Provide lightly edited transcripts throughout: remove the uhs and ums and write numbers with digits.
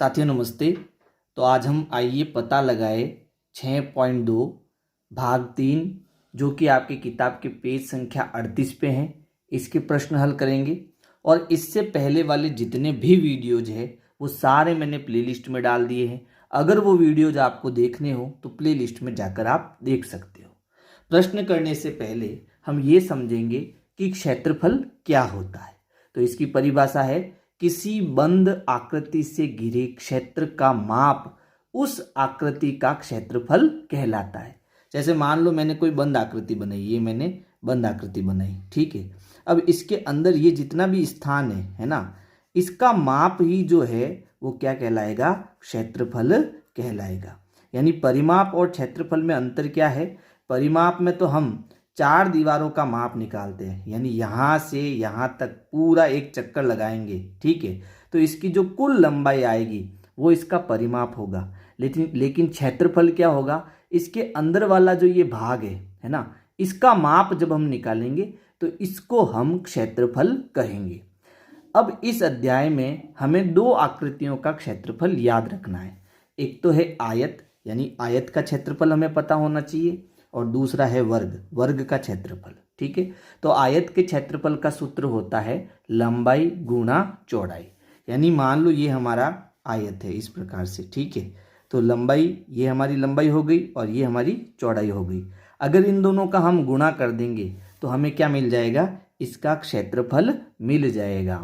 साथियों नमस्ते। तो आज हम आइए पता लगाए 6.2 भाग 3 जो कि आपकी किताब के पेज संख्या 38 पे हैं, इसके प्रश्न हल करेंगे। और इससे पहले वाले जितने भी वीडियोज है वो सारे मैंने प्लेलिस्ट में डाल दिए हैं। अगर वो वीडियोज आपको देखने हो तो प्लेलिस्ट में जाकर आप देख सकते हो। प्रश्न करने से पहले हम ये समझेंगे कि क्षेत्रफल क्या होता है। तो इसकी परिभाषा है किसी बंद आकृति से घिरे क्षेत्र का माप उस आकृति का क्षेत्रफल कहलाता है। जैसे मान लो मैंने कोई बंद आकृति बनाई, ये मैंने बंद आकृति बनाई, ठीक है। अब इसके अंदर ये जितना भी स्थान है ना, इसका माप ही जो है वो क्या कहलाएगा, क्षेत्रफल कहलाएगा। यानी परिमाप और क्षेत्रफल में अंतर क्या है। परिमाप में तो हम 4 दीवारों का माप निकालते हैं, यानी यहाँ से यहाँ तक पूरा एक चक्कर लगाएंगे, ठीक है। तो इसकी जो कुल लंबाई आएगी वो इसका परिमाप होगा। लेकिन क्षेत्रफल क्या होगा, इसके अंदर वाला जो ये भाग है ना, इसका माप जब हम निकालेंगे तो इसको हम क्षेत्रफल कहेंगे। अब इस अध्याय में हमें 2 आकृतियों का क्षेत्रफल याद रखना है। एक तो है आयत, यानी आयत का क्षेत्रफल हमें पता होना चाहिए, और दूसरा है वर्ग, वर्ग का क्षेत्रफल, ठीक है। तो आयत के क्षेत्रफल का सूत्र होता है लंबाई गुणा चौड़ाई। यानी मान लो ये हमारा आयत है इस प्रकार से, ठीक है। तो लंबाई, ये हमारी लंबाई हो गई और ये हमारी चौड़ाई हो गई। अगर इन दोनों का हम गुणा कर देंगे तो हमें क्या मिल जाएगा, इसका क्षेत्रफल मिल जाएगा।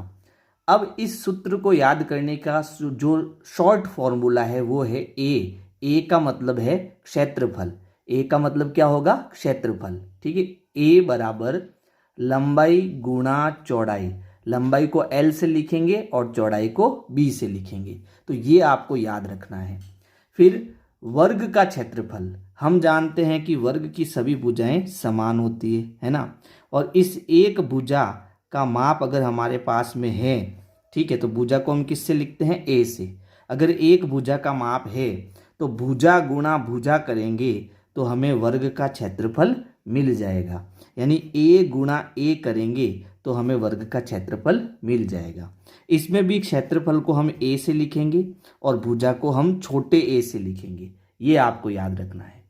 अब इस सूत्र को याद करने का जो शॉर्ट फॉर्मूला है वो है ए का मतलब है क्षेत्रफल। ए का मतलब क्या होगा, क्षेत्रफल, ठीक है। ए बराबर लंबाई गुणा चौड़ाई। लंबाई को एल से लिखेंगे और चौड़ाई को बी से लिखेंगे। तो ये आपको याद रखना है। फिर वर्ग का क्षेत्रफल, हम जानते हैं कि वर्ग की सभी भुजाएं समान होती है ना। और इस एक भुजा का माप अगर हमारे पास में है, ठीक है, तो भुजा को हम किससे लिखते हैं, ए से। अगर एक भुजा का माप है तो भुजा गुणा भुजा करेंगे तो हमें वर्ग का क्षेत्रफल मिल जाएगा। यानी ए गुणा ए करेंगे तो हमें वर्ग का क्षेत्रफल मिल जाएगा। इसमें भी क्षेत्रफल को हम ए से लिखेंगे और भुजा को हम छोटे ए से लिखेंगे, ये आपको याद रखना है।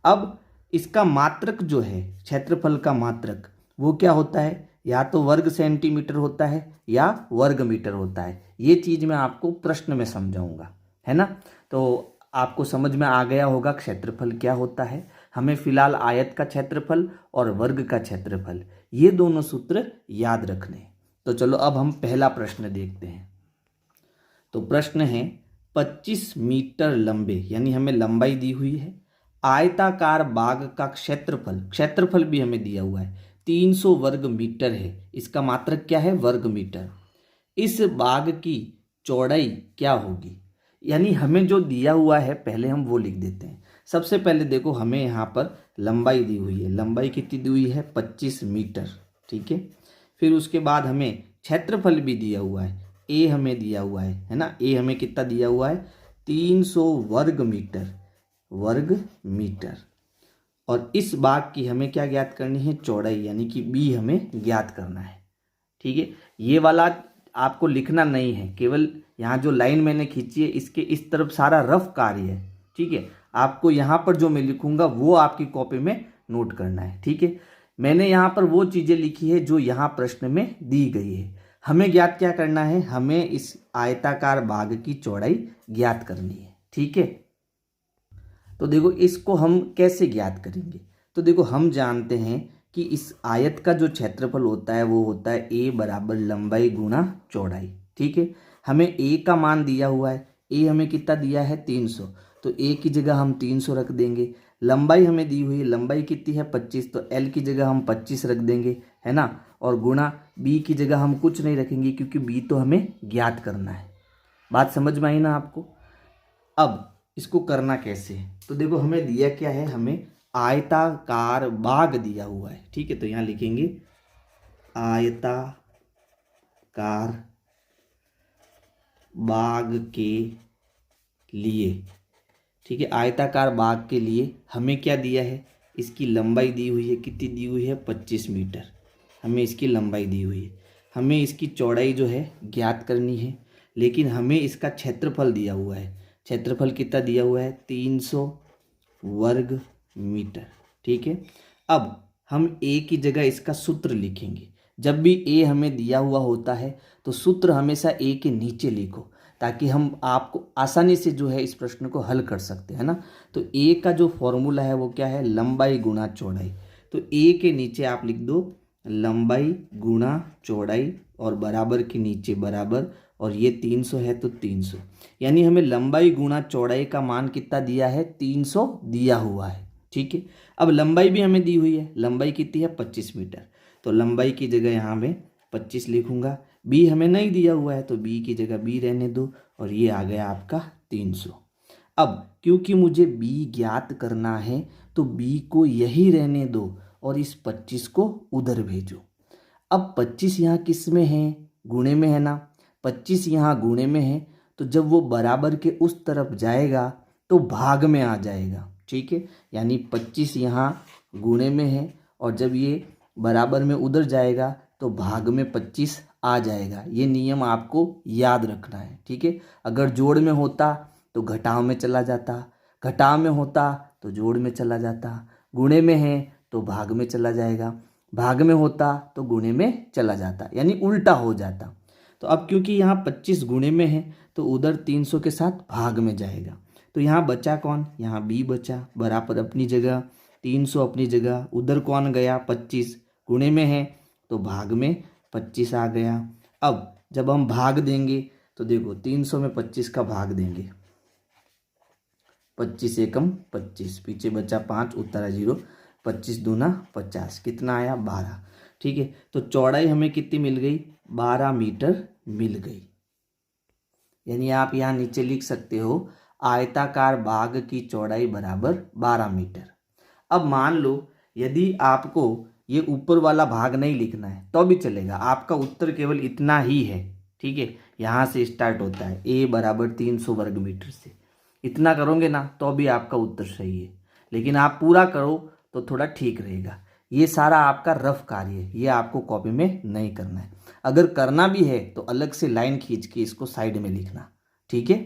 अब इसका मात्रक जो है, क्षेत्रफल का मात्रक, वो क्या होता है, या तो वर्ग सेंटीमीटर होता है या वर्ग मीटर होता है। ये चीज़ मैं आपको प्रश्न में समझाऊंगा, है ना। तो आपको समझ में आ गया होगा क्षेत्रफल क्या होता है। हमें फिलहाल आयत का क्षेत्रफल और वर्ग का क्षेत्रफल, ये दोनों सूत्र याद रखने। तो चलो अब हम पहला प्रश्न देखते हैं। तो प्रश्न है 25 मीटर लंबे, यानी हमें लंबाई दी हुई है, आयताकार बाग का क्षेत्रफल, क्षेत्रफल भी हमें दिया हुआ है 300 वर्ग मीटर है। इसका मात्रक क्या है, वर्ग मीटर। इस बाग की चौड़ाई क्या होगी। यानी हमें जो दिया हुआ है पहले हम वो लिख देते हैं। सबसे पहले देखो हमें यहाँ पर लंबाई दी हुई है, लंबाई कितनी दी हुई है, 25 मीटर, ठीक है। फिर उसके बाद हमें क्षेत्रफल भी दिया हुआ है, ए हमें दिया हुआ है ना। ए हमें कितना दिया हुआ है, 300 वर्ग मीटर, वर्ग मीटर। और इस बाग की हमें क्या ज्ञात करनी है, चौड़ाई, यानी कि बी हमें ज्ञात करना है, ठीक है। ये वाला आपको लिखना नहीं है, केवल यहाँ जो लाइन मैंने खींची है इसके इस तरफ सारा रफ कार्य है, ठीक है। आपको यहाँ पर जो मैं लिखूंगा वो आपकी कॉपी में नोट करना है, ठीक है। मैंने यहाँ पर वो चीज़ें लिखी है जो यहाँ प्रश्न में दी गई है। हमें ज्ञात क्या करना है, हमें इस आयताकार बाग की चौड़ाई ज्ञात करनी है, ठीक है। तो देखो इसको हम कैसे ज्ञात करेंगे। तो देखो हम जानते हैं कि इस आयत का जो क्षेत्रफल होता है वो होता है ए बराबर लंबाई गुणा चौड़ाई, ठीक है। हमें ए का मान दिया हुआ है, ए हमें कितना दिया है, 300, तो ए की जगह हम 300 रख देंगे। लंबाई हमें दी हुई है, लंबाई कितनी है, 25, तो एल की जगह हम 25 रख देंगे, है ना। और गुणा बी की जगह हम कुछ नहीं रखेंगे क्योंकि बी तो हमें ज्ञात करना है। बात समझ में आई ना आपको। अब इसको करना कैसे है, तो देखो हमें दिया क्या है, हमें आयताकार बाग दिया हुआ है, ठीक है। तो यहाँ लिखेंगे आयताकार बाग के लिए, ठीक है। आयताकार बाग के लिए हमें क्या दिया है, इसकी लंबाई दी हुई है, कितनी दी हुई है, 25 मीटर, हमें इसकी लंबाई दी हुई है। हमें इसकी चौड़ाई जो है ज्ञात करनी है। लेकिन हमें इसका क्षेत्रफल दिया हुआ है। क्षेत्रफल कितना दिया हुआ है? 300 वर्ग मीटर। ठीक है, अब हम ए की जगह इसका सूत्र लिखेंगे। जब भी ए हमें दिया हुआ होता है तो सूत्र हमेशा ए के नीचे लिखो, ताकि हम आपको आसानी से जो है इस प्रश्न को हल कर सकते हैं ना। तो ए का जो फॉर्मूला है वो क्या है? लंबाई गुणा चौड़ाई। तो ए के नीचे आप लिख दो लंबाई गुणा चौड़ाई और बराबर के नीचे बराबर, और ये 300 है तो 300, यानी हमें लंबाई गुणा चौड़ाई का मान कितना दिया है? 300 दिया हुआ है। ठीक है, अब लंबाई भी हमें दी हुई है। लंबाई कितनी है? 25 मीटर। तो लंबाई की जगह यहाँ में 25 लिखूंगा। बी हमें नहीं दिया हुआ है तो बी की जगह बी रहने दो, और ये आ गया आपका 300। अब क्योंकि मुझे बी ज्ञात करना है तो बी को यही रहने दो और इस 25 को उधर भेजो। अब 25 यहाँ किस में है? गुणे में है ना। 25 यहाँ गुणे में है, तो जब वो बराबर के उस तरफ जाएगा तो भाग में आ जाएगा। ठीक है, यानी 25 यहाँ गुणे में है, और जब ये बराबर में उधर जाएगा तो भाग में 25 आ जाएगा। ये नियम आपको याद रखना है। ठीक है, अगर जोड़ में होता तो घटाव में चला जाता, घटाव में होता तो जोड़ में चला जाता, गुणे में है तो भाग में चला जाएगा, भाग में होता तो गुणे में चला जाता, यानी उल्टा हो जाता। तो अब क्योंकि यहाँ 25 गुणे में है तो उधर 300 के साथ भाग में जाएगा। तो यहाँ बचा कौन? यहाँ बी बचा, बराबर अपनी जगह, 300 अपनी जगह, उधर कौन गया? 25 गुणे में है तो भाग में 25 आ गया। अब जब हम भाग देंगे तो देखो 300 में 25 का भाग देंगे, 25 एकम 25, पीछे बचा 5, उत्तर 0, 25 दूना 50, कितना आया? 12। ठीक है, तो चौड़ाई हमें कितनी मिल गई? 12 मीटर मिल गई। यानी आप यहाँ नीचे लिख सकते हो आयताकार भाग की चौड़ाई बराबर 12 मीटर। अब मान लो यदि आपको ये ऊपर वाला भाग नहीं लिखना है तो भी चलेगा, आपका उत्तर केवल इतना ही है। ठीक है, यहाँ से स्टार्ट होता है ए बराबर 300 वर्ग मीटर से, इतना करोगे ना तो भी आपका उत्तर सही है। लेकिन आप पूरा करो तो थोड़ा ठीक रहेगा। ये सारा आपका रफ कार्य है, ये आपको कॉपी में नहीं करना है। अगर करना भी है तो अलग से लाइन खींच के इसको साइड में लिखना। ठीक है,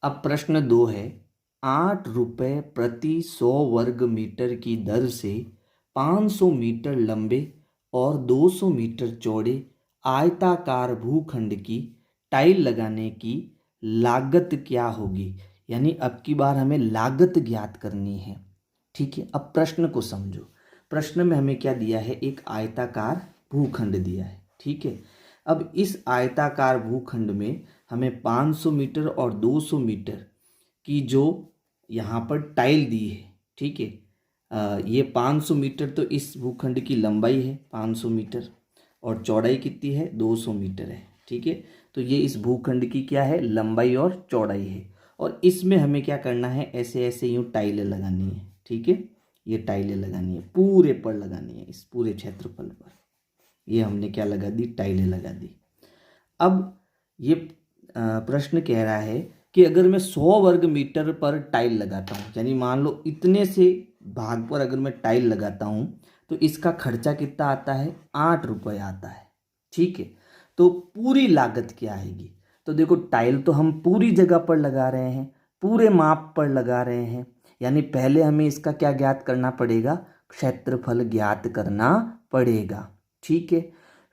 अब प्रश्न 2 है, 8 रुपये प्रति 100 वर्ग मीटर की दर से 500 मीटर लंबे और 200 मीटर चौड़े आयताकार भूखंड की टाइल लगाने की लागत क्या होगी? यानी अब की बार हमें लागत ज्ञात करनी है। ठीक है, अब प्रश्न को समझो। प्रश्न में हमें क्या दिया है? एक आयताकार भूखंड दिया है। ठीक है, अब इस आयताकार भूखंड में हमें 500 मीटर और 200 मीटर की जो यहाँ पर टाइल दी है। ठीक है, ये 500 मीटर तो इस भूखंड की लंबाई है 500 मीटर, और चौड़ाई कितनी है? 200 मीटर है। ठीक है, तो ये इस भूखंड की क्या है? लंबाई और चौड़ाई है। और इसमें हमें क्या करना है? ऐसे ऐसे यूँ टाइलें लगानी है। ठीक है, ये टाइलें लगानी है, पूरे पर लगानी है, इस पूरे क्षेत्रफल पर। ये हमने क्या लगा दी? टाइलें लगा दी। अब ये प्रश्न कह रहा है कि अगर मैं 100 वर्ग मीटर पर टाइल लगाता हूँ, यानी मान लो इतने से भाग पर अगर मैं टाइल लगाता हूँ तो इसका खर्चा कितना आता है? 8 रुपये आता है। ठीक है, तो पूरी लागत क्या आएगी? तो देखो टाइल तो हम पूरी जगह पर लगा रहे हैं, पूरे माप पर लगा रहे हैं, यानी पहले हमें इसका क्या ज्ञात करना पड़ेगा? क्षेत्रफल ज्ञात करना पड़ेगा। ठीक है,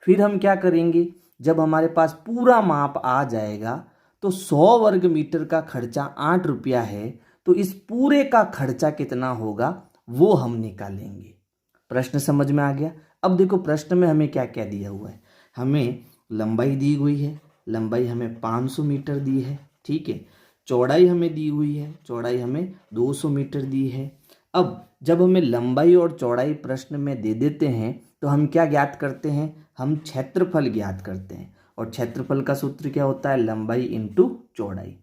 फिर हम क्या करेंगे? जब हमारे पास पूरा माप आ जाएगा तो 100 वर्ग मीटर का खर्चा 8 रुपया है, तो इस पूरे का खर्चा कितना होगा वो हम निकालेंगे। प्रश्न समझ में आ गया? अब देखो प्रश्न में हमें क्या क्या दिया हुआ है। हमें लंबाई दी हुई है, लंबाई हमें 500 मीटर दी है। ठीक है, चौड़ाई हमें दी हुई है, चौड़ाई हमें 200 मीटर दी है। अब जब हमें लंबाई और चौड़ाई प्रश्न में दे देते हैं तो हम क्या ज्ञात करते हैं? हम क्षेत्रफल ज्ञात करते हैं, और क्षेत्रफल का सूत्र क्या होता है? लंबाई इंटू चौड़ाई।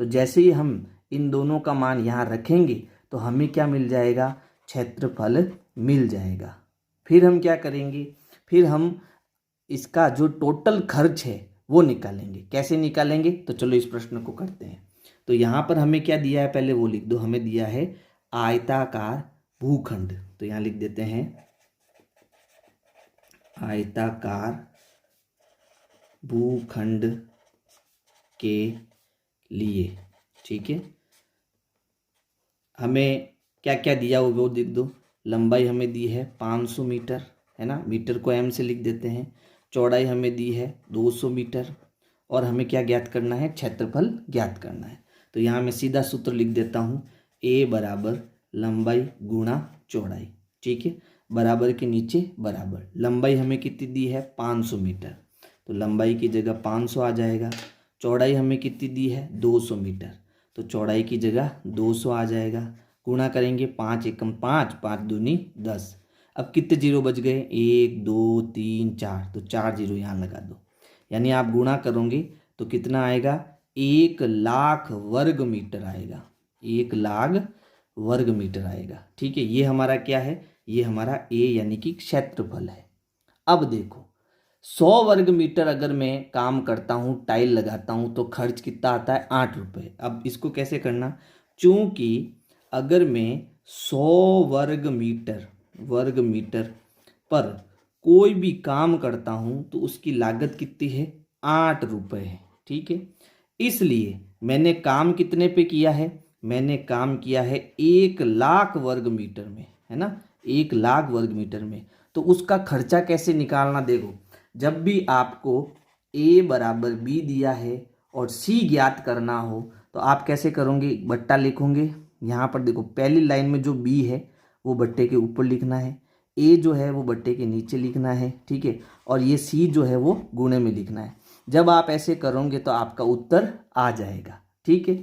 तो जैसे ही हम इन दोनों का मान यहाँ रखेंगे तो हमें क्या मिल जाएगा? क्षेत्रफल मिल जाएगा। फिर हम क्या करेंगे? फिर हम इसका जो टोटल खर्च है वो निकालेंगे। कैसे निकालेंगे? तो चलो इस प्रश्न को करते हैं। तो यहाँ पर हमें क्या दिया है पहले वो लिख दो। हमें दिया है आयताकार भूखंड, तो यहाँ लिख देते हैं आयताकार भूखंड के लिए। ठीक है, हमें क्या क्या दिया हुआ वो देख दो। लंबाई हमें दी है 500 मीटर, है ना, मीटर को m से लिख देते हैं। चौड़ाई हमें दी है 200 मीटर और हमें क्या ज्ञात करना है, क्षेत्रफल ज्ञात करना है। तो यहाँ मैं सीधा सूत्र लिख देता हूँ, a बराबर लंबाई गुणा चौड़ाई। ठीक है, बराबर के नीचे बराबर। लंबाई हमें कितनी दी है 500 मीटर, तो लंबाई की जगह 500 आ जाएगा। चौड़ाई हमें कितनी दी है 200 मीटर, तो चौड़ाई की जगह 200 आ जाएगा। गुणा करेंगे 5 एकम 5, 5 दूनी 10। अब कितने जीरो बच गए, 1 2 3 4, तो 4 जीरो यहाँ लगा दो। यानी आप गुणा करोगे तो कितना आएगा, 1,00,000 वर्ग मीटर आएगा। 1,00,000 वर्ग मीटर आएगा। ठीक है, ये हमारा क्या है, ये हमारा ए यानी कि क्षेत्रफल है। अब देखो 100 वर्ग मीटर अगर मैं काम करता हूँ, टाइल लगाता हूँ, तो खर्च कितना आता है, 8 रुपये। अब इसको कैसे करना, चूँकि अगर मैं 100 वर्ग मीटर पर कोई भी काम करता हूँ तो उसकी लागत कितनी है, 8 रुपये है। ठीक है, इसलिए मैंने काम कितने पे किया है, मैंने काम किया है 1,00,000 वर्ग मीटर में, है ना, 1,00,000 वर्ग मीटर में। तो उसका खर्चा कैसे निकालना, देखो जब भी आपको a बराबर b दिया है और c ज्ञात करना हो तो आप कैसे करोगे, बट्टा लिखोगे। यहाँ पर देखो पहली लाइन में जो b है वो बट्टे के ऊपर लिखना है, a जो है वो बट्टे के नीचे लिखना है। ठीक है, और ये c जो है वो गुणे में लिखना है। जब आप ऐसे करोगे तो आपका उत्तर आ जाएगा। ठीक है,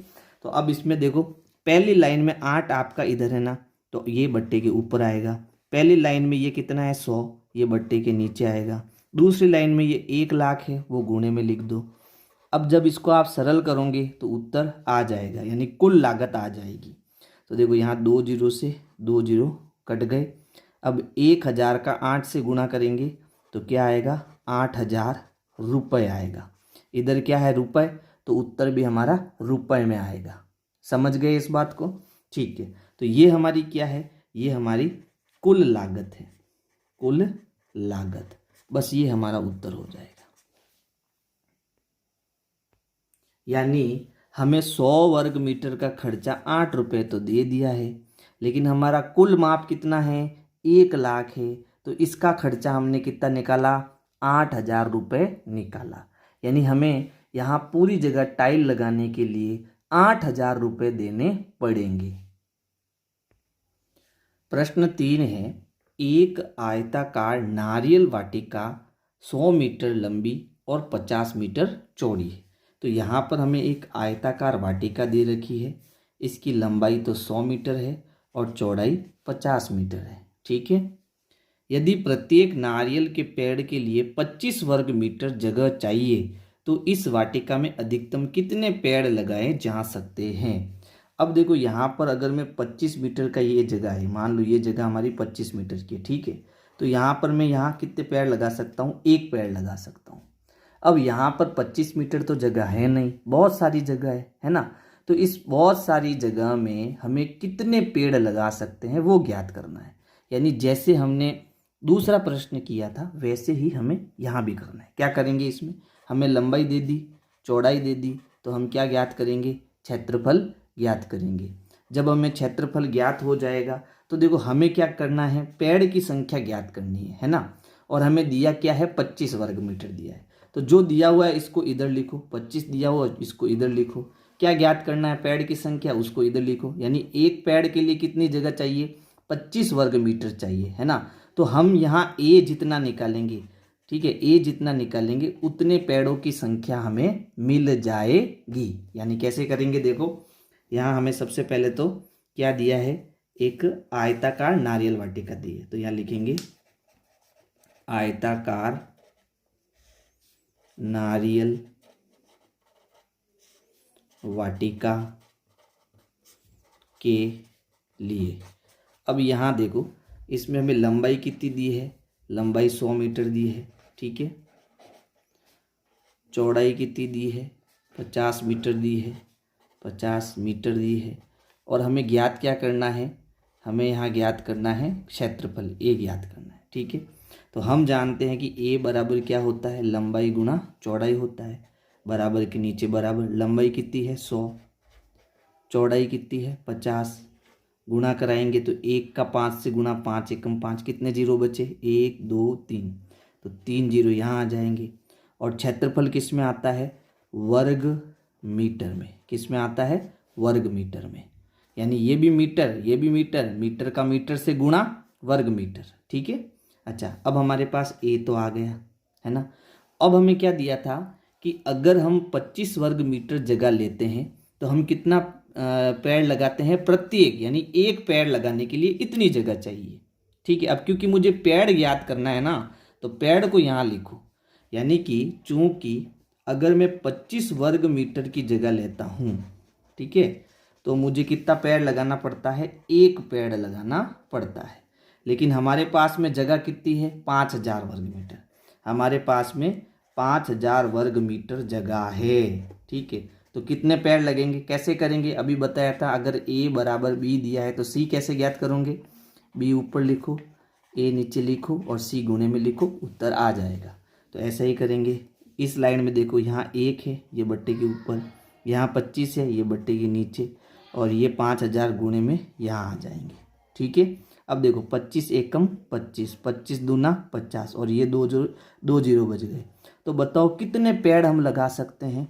तो अब इसमें देखो पहली लाइन में 8 आपका इधर है ना, तो ये बट्टे के ऊपर आएगा। पहली लाइन में ये कितना है 100, ये बट्टे के नीचे आएगा। दूसरी लाइन में ये 1,00,000 है, वो गुणे में लिख दो। अब जब इसको आप सरल करोगे तो उत्तर आ जाएगा, यानी कुल लागत आ जाएगी। तो देखो यहाँ 2 जीरो से 2 जीरो कट गए। अब 1,000 का 8 से गुणा करेंगे तो क्या आएगा, 8,000 रुपये आएगा। इधर क्या है रुपये, तो उत्तर भी हमारा रुपये में आएगा। समझ गए इस बात को। ठीक है, तो ये हमारी क्या है, ये हमारी कुल लागत है, कुल लागत। बस ये हमारा उत्तर हो जाएगा। यानी हमें 100 वर्ग मीटर का खर्चा 8 रुपये तो दे दिया है, लेकिन हमारा कुल माप कितना है, 1,00,000 है। तो इसका खर्चा हमने कितना निकाला, 8,000 रुपये निकाला। यानी हमें यहाँ पूरी जगह टाइल लगाने के लिए 8,000 रुपये देने पड़ेंगे। प्रश्न 3 है, एक आयताकार नारियल वाटिका 100 मीटर लंबी और 50 मीटर चौड़ी है। तो यहाँ पर हमें एक आयताकार वाटिका दे रखी है, इसकी लंबाई तो 100 मीटर है और चौड़ाई 50 मीटर है। ठीक है, यदि प्रत्येक नारियल के पेड़ के लिए 25 वर्ग मीटर जगह चाहिए तो इस वाटिका में अधिकतम कितने पेड़ लगाए जा सकते हैं। अब देखो यहाँ पर अगर मैं 25 मीटर का ये जगह है, मान लो ये जगह हमारी 25 मीटर की है। ठीक है, तो यहाँ पर मैं यहाँ कितने पेड़ लगा सकता हूँ, एक पेड़ लगा सकता हूँ। अब यहाँ पर 25 मीटर तो जगह है नहीं, बहुत सारी जगह है ना। तो इस बहुत सारी जगह में हमें कितने पेड़ लगा सकते हैं वो ज्ञात करना है। यानी जैसे हमने दूसरा प्रश्न किया था वैसे ही हमें यहाँ भी करना है। क्या करेंगे, इसमें हमें लंबाई दे दी, चौड़ाई दे दी, तो हम क्या ज्ञात करेंगे, क्षेत्रफल ज्ञात करेंगे। जब हमें क्षेत्रफल ज्ञात हो जाएगा तो देखो हमें क्या करना है, पेड़ की संख्या ज्ञात करनी है ना। और हमें दिया क्या है, 25 वर्ग मीटर दिया है। तो जो दिया हुआ है इसको इधर लिखो, 25 दिया हुआ इसको इधर लिखो। क्या ज्ञात करना है, पेड़ की संख्या, उसको इधर लिखो। यानी एक पेड़ के लिए कितनी जगह चाहिए, 25 वर्ग मीटर चाहिए, है ना। तो हम यहाँ ए जितना निकालेंगे, ठीक है, ए जितना निकालेंगे उतने पेड़ों की संख्या हमें मिल जाएगी। यानी कैसे करेंगे, देखो यहाँ हमें सबसे पहले तो क्या दिया है, एक आयताकार नारियल वाटिका दी है, तो यहाँ लिखेंगे आयताकार नारियल वाटिका के लिए। अब यहाँ देखो इसमें हमें लंबाई कितनी दी है, लंबाई 100 मीटर दी है। ठीक है, चौड़ाई कितनी दी है, 50 मीटर दी है, 50 मीटर दी है। और हमें ज्ञात क्या करना है, हमें यहाँ ज्ञात करना है क्षेत्रफल, ए ज्ञात करना है। ठीक है, तो हम जानते हैं कि ए बराबर क्या होता है, लंबाई गुना चौड़ाई होता है। बराबर के नीचे बराबर, लंबाई कितनी है 100, चौड़ाई कितनी है 50, गुणा कराएंगे तो 1 का 5 से गुणा, 5 एकम 5, कितने जीरो बचे 1 2 3, तो 3 जीरो यहाँ आ जाएंगे। और क्षेत्रफल किस में आता है, वर्ग मीटर में। किस में आता है, वर्ग मीटर में। यानी ये भी मीटर, ये भी मीटर, मीटर का मीटर से गुणा वर्ग मीटर। ठीक है। अच्छा, अब हमारे पास ए तो आ गया है ना। अब हमें क्या दिया था कि अगर हम 25 वर्ग मीटर जगह लेते हैं तो हम कितना पेड़ लगाते हैं प्रत्येक, यानी एक पेड़ लगाने के लिए इतनी जगह चाहिए। ठीक है। अब क्योंकि मुझे पेड़ ज्ञात करना है ना, तो पेड़ को यहाँ लिखो। यानी कि चूंकि अगर मैं 25 वर्ग मीटर की जगह लेता हूँ, ठीक है, तो मुझे कितना पेड़ लगाना पड़ता है, एक पेड़ लगाना पड़ता है। लेकिन हमारे पास में जगह कितनी है, 5000 वर्ग मीटर। हमारे पास में 5000 वर्ग मीटर जगह है। ठीक है। तो कितने पेड़ लगेंगे, कैसे करेंगे, अभी बताया था। अगर ए बराबर बी दिया है तो सी कैसे ज्ञात करोगे, बी ऊपर लिखो, ए नीचे लिखो और सी गुणे में लिखो, उत्तर आ जाएगा। तो ऐसा ही करेंगे। इस लाइन में देखो, यहाँ 1 है, ये बट्टे के ऊपर, यहाँ 25 है, ये बट्टे के नीचे, और ये 5000 गुणे में यहाँ आ जाएंगे। ठीक है। अब देखो 25 एकम 25, 25 दूना 50, और ये दो जीरो बच गए। तो बताओ कितने पेड़ हम लगा सकते हैं।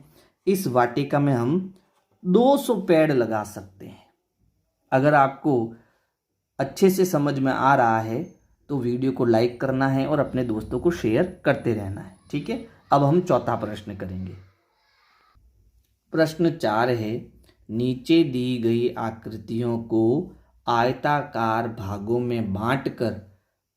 इस वाटिका में हम 200 पेड़ लगा सकते हैं। अगर आपको अच्छे से समझ में आ रहा है तो वीडियो को लाइक करना है और अपने दोस्तों को शेयर करते रहना है। ठीक है। अब हम चौथा प्रश्न करेंगे। प्रश्न 4 है, नीचे दी गई आकृतियों को आयताकार भागों में बांटकर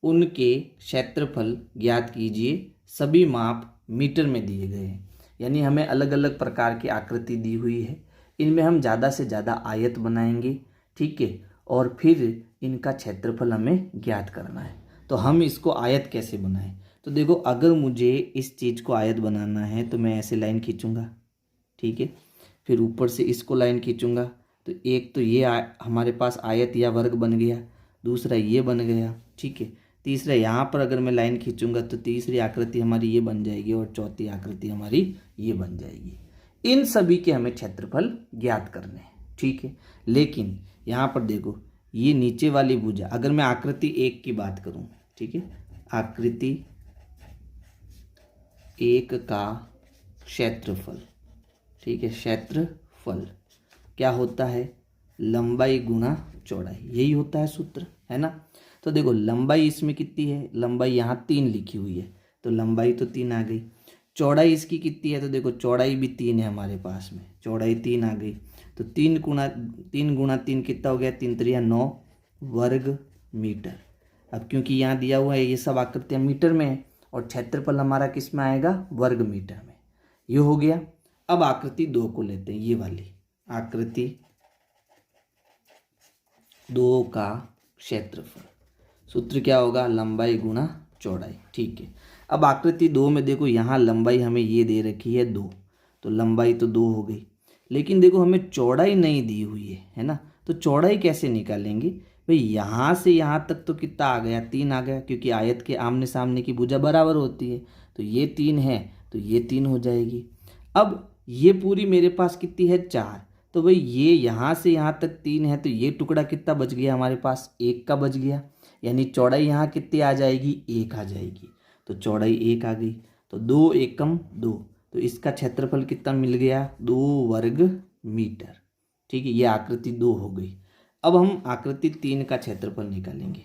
उनके क्षेत्रफल ज्ञात कीजिए। सभी माप मीटर में दिए गए हैं। यानी हमें अलग अलग प्रकार की आकृति दी हुई है, इनमें हम ज़्यादा से ज़्यादा आयत बनाएंगे। ठीक है। और फिर इनका क्षेत्रफल हमें ज्ञात करना है। तो हम इसको आयत कैसे बनाएं, तो देखो, अगर मुझे इस चीज़ को आयत बनाना है तो मैं ऐसे लाइन खींचूंगा। ठीक है। फिर ऊपर से इसको लाइन खींचूंगा, तो एक तो ये हमारे पास आयत या वर्ग बन गया, दूसरा ये बन गया। ठीक है। तीसरा यहाँ पर अगर मैं लाइन खींचूंगा तो तीसरी आकृति हमारी ये बन जाएगी, और चौथी आकृति हमारी ये बन जाएगी। इन सभी के हमें क्षेत्रफल ज्ञात करने हैं। ठीक है। लेकिन यहाँ पर देखो, ये नीचे वाली भुजा, अगर मैं आकृति 1 की बात करूँ, ठीक है, आकृति 1 का क्षेत्रफल, ठीक है, क्षेत्रफल क्या होता है, लंबाई गुणा चौड़ाई, यही होता है सूत्र, है ना। तो देखो लंबाई इसमें कितनी है, लंबाई यहाँ 3 लिखी हुई है, तो लंबाई तो 3 आ गई। चौड़ाई इसकी कितनी है, तो देखो चौड़ाई भी 3 है हमारे पास में, चौड़ाई 3 आ गई। तो 3 गुणा 3 कितना हो गया, 3 3 9 वर्ग मीटर। अब क्योंकि यहाँ दिया हुआ है ये सब आकृतियाँ मीटर में है, और क्षेत्रफल हमारा किस में आएगा, वर्ग मीटर में। ये हो गया। अब आकृति 2 को लेते हैं, ये वाली आकृति 2 का क्षेत्रफल, सूत्र क्या होगा, लंबाई गुणा चौड़ाई। ठीक है। अब आकृति 2 में देखो, यहाँ लंबाई हमें ये दे रखी है 2, तो लंबाई तो 2 हो गई। लेकिन देखो हमें चौड़ाई नहीं दी हुई है ना। तो चौड़ाई कैसे निकालेंगे भाई, यहाँ से यहाँ तक तो कितना आ गया, 3 आ गया, क्योंकि आयत के आमने सामने की भुजा बराबर होती है। तो ये 3 है, तो ये 3 हो जाएगी। अब ये पूरी मेरे पास कितनी है, 4। तो भाई ये यहाँ से यहाँ तक 3 है, तो ये टुकड़ा कितना बच गया हमारे पास, 1 का बच गया। यानी चौड़ाई यहाँ कितनी आ जाएगी, 1 आ जाएगी। तो चौड़ाई 1 आ गई। तो 2 एकम 2, तो इसका क्षेत्रफल कितना मिल गया, 2 वर्ग मीटर। ठीक है। ये आकृति 2 हो गई। अब हम आकृति 3 का क्षेत्रफल निकालेंगे।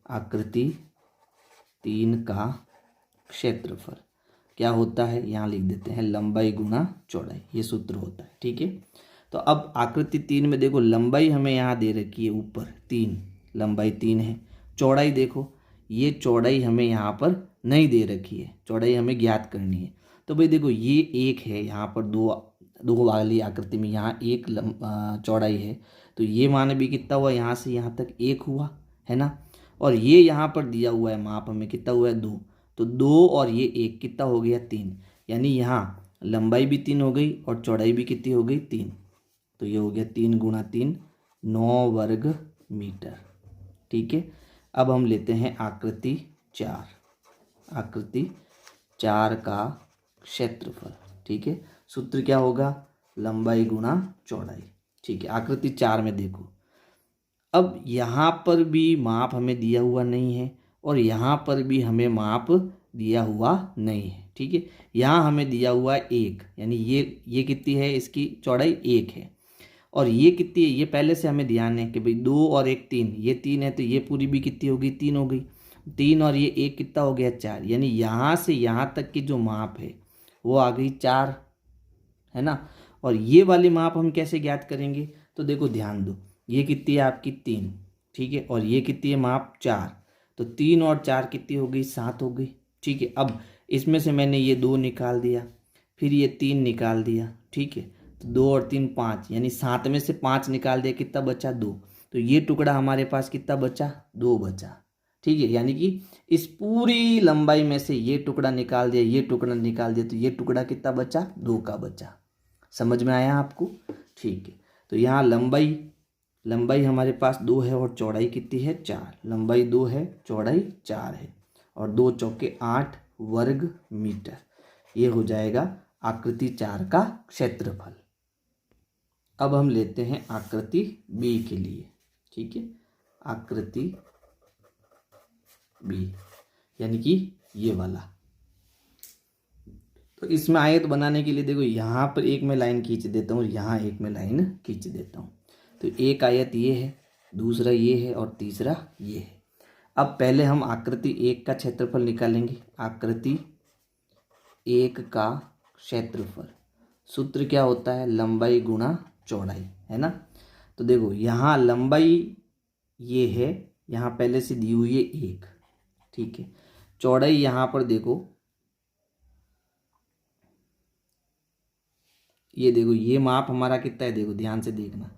आकृति 3 का क्षेत्रफल क्या होता है, यहाँ लिख देते हैं, लंबाई गुणा चौड़ाई, ये सूत्र होता है। ठीक है। तो अब आकृति 3 में देखो, लंबाई हमें यहाँ दे रखी है ऊपर 3, लंबाई 3 है। चौड़ाई देखो, ये चौड़ाई हमें यहाँ पर नहीं दे रखी है, चौड़ाई हमें ज्ञात करनी है। तो भाई देखो ये 1 है, यहाँ पर दो वाली आकृति में यहाँ 1 चौड़ाई है, तो ये मान भी कितना हुआ, यहाँ से यहाँ तक 1 हुआ, है ना। और ये यहाँ पर दिया हुआ है माप हमें कितना हुआ है, 2, तो 2 और ये 1 कितना हो गया, 3। यानी यहाँ लंबाई भी 3 हो गई और चौड़ाई भी कितनी हो गई, 3। तो ये हो गया 3 गुणा 3 9 वर्ग मीटर। ठीक है। अब हम लेते हैं आकृति 4। आकृति 4 का क्षेत्रफल, ठीक है। सूत्र क्या होगा, लंबाई गुणा चौड़ाई, ठीक है। आकृति 4 में देखो, अब यहाँ पर भी माप हमें दिया हुआ नहीं है और यहाँ पर भी हमें माप दिया हुआ नहीं है, ठीक है। यहाँ हमें दिया हुआ 1, यानी ये कितनी है, इसकी चौड़ाई 1 है। और ये कितनी है, ये पहले से हमें ध्यान है कि भाई 2 और 1 3, ये 3 है तो ये पूरी भी कितनी होगी, 3 हो गई। 3 और ये 1 कितना हो गया, 4। यानी यहाँ से यहाँ तक की जो माप है वो आ गई 4, है ना। और ये वाली माप हम कैसे ज्ञात करेंगे, तो देखो ध्यान दो, ये कितनी है आपकी 3, ठीक है। और ये कितनी है माप 4, तो 3 और 4 कितनी हो गई, 7 हो गई, ठीक है। अब इसमें से मैंने ये 2 निकाल दिया, फिर ये 3 निकाल दिया, ठीक है। तो 2 और 3 5, यानी 7 में से 5 निकाल दिया, कितना बचा, 2। तो ये टुकड़ा हमारे पास कितना बचा, 2 बचा, ठीक है। यानी कि इस पूरी लंबाई में से ये टुकड़ा निकाल दिया, ये टुकड़ा निकाल दिया, तो ये टुकड़ा कितना बचा, 2 का बचा। समझ में आया आपको, ठीक है। तो यहाँ लंबाई हमारे पास 2 है और चौड़ाई कितनी है, 4। लंबाई 2 है, चौड़ाई 4 है, और 2 चौके 8 वर्ग मीटर। ये हो जाएगा आकृति 4 का क्षेत्रफल। अब हम लेते हैं आकृति बी के लिए, ठीक है। आकृति बी यानी कि ये वाला। तो इसमें आयत बनाने के लिए देखो, यहाँ पर एक मैं लाइन खींच देता हूँ और यहाँ एक मैं लाइन खींच देता हूँ। तो एक आयत ये है, दूसरा ये है और तीसरा ये है। अब पहले हम आकृति 1 का क्षेत्रफल निकालेंगे। आकृति 1 का क्षेत्रफल, सूत्र क्या होता है, लंबाई गुणा चौड़ाई, है ना। तो देखो यहाँ लंबाई ये है, यहाँ पहले से दी हुई है 1, ठीक है। चौड़ाई यहाँ पर देखो, ये देखो, ये माप हमारा कितना है, देखो ध्यान से देखना,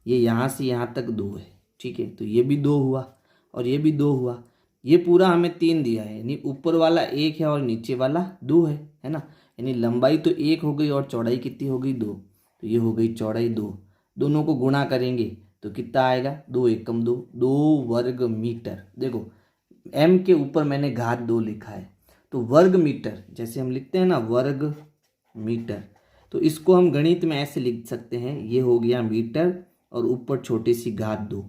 ये यहाँ से यहाँ तक 2 है, ठीक है। तो ये भी 2 हुआ और ये भी 2 हुआ। ये पूरा हमें 3 दिया है, यानी ऊपर वाला 1 है और नीचे वाला 2 है ना। यानी लंबाई तो 1 हो गई और चौड़ाई कितनी हो गई, 2। तो ये हो गई चौड़ाई 2। दोनों को गुणा करेंगे तो कितना आएगा, 2 एकम 2, 2 वर्ग मीटर। देखो m के ऊपर मैंने घात 2 लिखा है, तो वर्ग मीटर जैसे हम लिखते हैं ना, वर्ग मीटर, तो इसको हम गणित में ऐसे लिख सकते हैं, ये हो गया मीटर और ऊपर छोटी सी घात 2।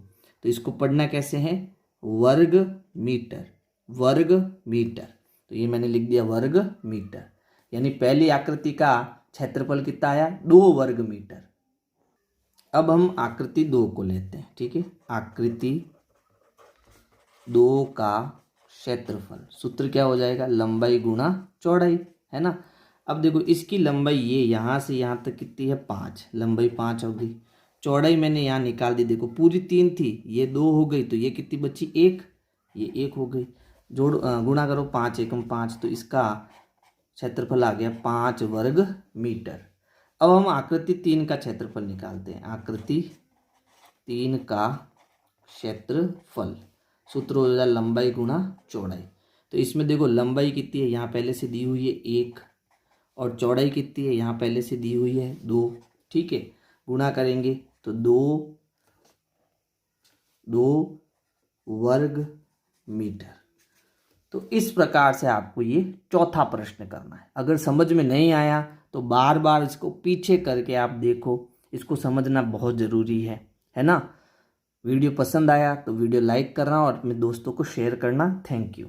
तो इसको पढ़ना कैसे है, वर्ग मीटर, वर्ग मीटर। तो ये मैंने लिख दिया वर्ग मीटर। यानी पहली आकृति का क्षेत्रफल कितना आया, 2 वर्ग मीटर। अब हम आकृति 2 को लेते हैं, ठीक है। आकृति 2 का क्षेत्रफल, सूत्र क्या हो जाएगा, लंबाई गुणा चौड़ाई, है ना। अब देखो इसकी लंबाई ये यहाँ से यहाँ तक कितनी है, 5, लंबाई 5 हो गई। चौड़ाई मैंने यहाँ निकाल दी, देखो पूरी 3 थी, ये 2 हो गई, तो ये कितनी बची, 1, ये 1 हो गई। गुणा करो, 5 एकम 5, तो इसका क्षेत्रफल आ गया 5 वर्ग मीटर। अब हम आकृति 3 का क्षेत्रफल निकालते हैं। आकृति 3 का क्षेत्रफल, सूत्र हो जाएगा लंबाई गुणा चौड़ाई। तो इसमें देखो लंबाई कितनी है, यहाँ पहले से दी हुई है 1, और चौड़ाई कितनी है, यहाँ पहले से दी हुई है 2, ठीक है। गुणा करेंगे तो 2 वर्ग मीटर। तो इस प्रकार से आपको ये चौथा प्रश्न करना है। अगर समझ में नहीं आया तो बार बार इसको पीछे करके आप देखो, इसको समझना बहुत ज़रूरी है ना। वीडियो पसंद आया तो वीडियो लाइक करना और अपने दोस्तों को शेयर करना। Thank you.